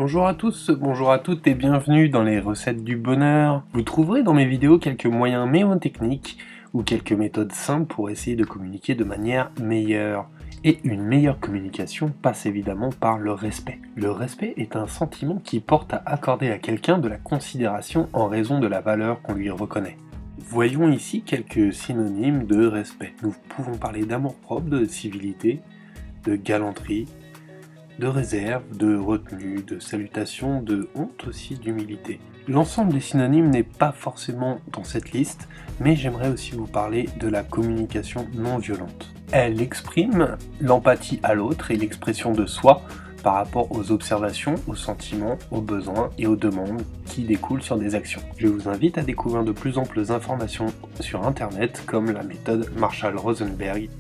Bonjour à tous, bonjour à toutes et bienvenue dans les recettes du bonheur. Vous trouverez dans mes vidéos quelques moyens mnémotechniques ou quelques méthodes simples pour essayer de communiquer de manière meilleure. Et une meilleure communication passe évidemment par le respect. Le respect est un sentiment qui porte à accorder à quelqu'un de la considération en raison de la valeur qu'on lui reconnaît. Voyons ici quelques synonymes de respect. Nous pouvons parler d'amour-propre, de civilité, de galanterie, de réserve, de retenue, de salutation, de honte aussi, d'humilité. L'ensemble des synonymes n'est pas forcément dans cette liste, mais j'aimerais aussi vous parler de la communication non violente. Elle exprime l'empathie à l'autre et l'expression de soi par rapport aux observations, aux sentiments, aux besoins et aux demandes qui découlent sur des actions. Je vous invite à découvrir de plus amples informations sur internet comme la méthode Marshall-Rosenberg.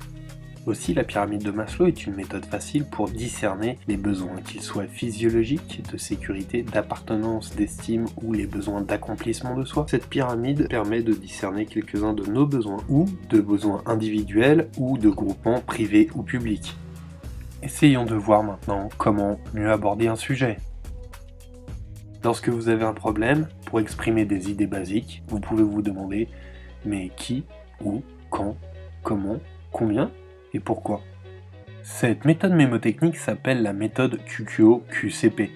Aussi, la pyramide de Maslow est une méthode facile pour discerner les besoins, qu'ils soient physiologiques, de sécurité, d'appartenance, d'estime ou les besoins d'accomplissement de soi. Cette pyramide permet de discerner quelques-uns de nos besoins ou de besoins individuels ou de groupements privés ou publics. Essayons de voir maintenant comment mieux aborder un sujet. Lorsque vous avez un problème, pour exprimer des idées basiques, vous pouvez vous demander « mais qui, où, quand, comment, combien ?» et pourquoi. Cette méthode mnémotechnique s'appelle la méthode QQO-QCP.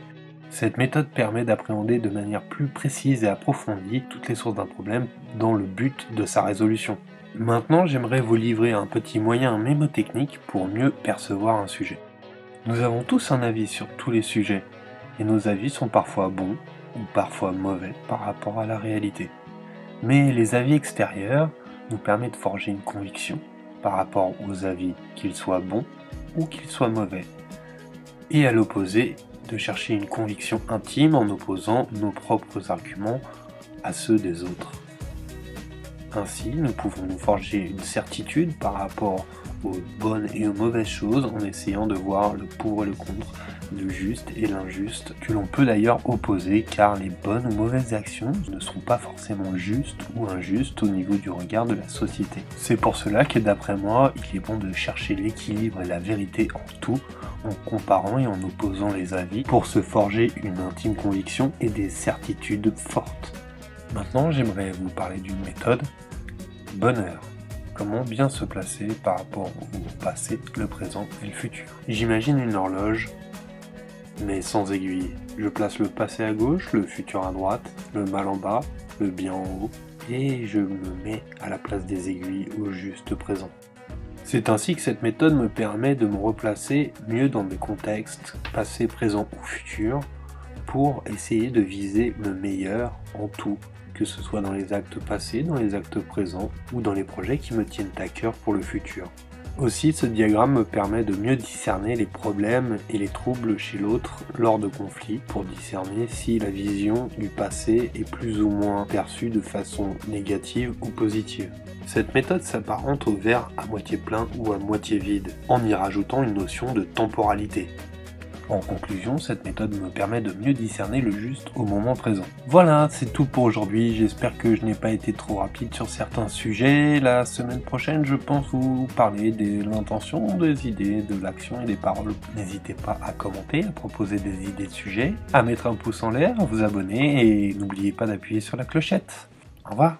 Cette méthode permet d'appréhender de manière plus précise et approfondie toutes les sources d'un problème dans le but de sa résolution. Maintenant, j'aimerais vous livrer un petit moyen mnémotechnique pour mieux percevoir un sujet. Nous avons tous un avis sur tous les sujets, et nos avis sont parfois bons ou parfois mauvais par rapport à la réalité. Mais les avis extérieurs nous permettent de forger une conviction par rapport aux avis, qu'ils soient bons ou qu'ils soient mauvais. Et à l'opposé, de chercher une conviction intime en opposant nos propres arguments à ceux des autres. Ainsi, nous pouvons nous forger une certitude par rapport aux bonnes et aux mauvaises choses en essayant de voir le pour et le contre, le juste et l'injuste, que l'on peut d'ailleurs opposer car les bonnes ou mauvaises actions ne sont pas forcément justes ou injustes au niveau du regard de la société. C'est pour cela que d'après moi, il est bon de chercher l'équilibre et la vérité en tout, en comparant et en opposant les avis pour se forger une intime conviction et des certitudes fortes. Maintenant, j'aimerais vous parler d'une méthode, bonheur. Comment bien se placer par rapport au passé, le présent et le futur. J'imagine une horloge, mais sans aiguille. Je place le passé à gauche, le futur à droite, le mal en bas, le bien en haut, et je me mets à la place des aiguilles au juste présent. C'est ainsi que cette méthode me permet de me replacer mieux dans mes contextes, passé, présent ou futur, pour essayer de viser le meilleur en tout, que ce soit dans les actes passés, dans les actes présents ou dans les projets qui me tiennent à cœur pour le futur. Aussi, ce diagramme me permet de mieux discerner les problèmes et les troubles chez l'autre lors de conflits pour discerner si la vision du passé est plus ou moins perçue de façon négative ou positive. Cette méthode s'apparente au verre à moitié plein ou à moitié vide, en y rajoutant une notion de temporalité. En conclusion, cette méthode me permet de mieux discerner le juste au moment présent. Voilà, c'est tout pour aujourd'hui. J'espère que je n'ai pas été trop rapide sur certains sujets. La semaine prochaine, je pense vous parler de l'intention, des idées, de l'action et des paroles. N'hésitez pas à commenter, à proposer des idées de sujets, à mettre un pouce en l'air, à vous abonner et n'oubliez pas d'appuyer sur la clochette. Au revoir.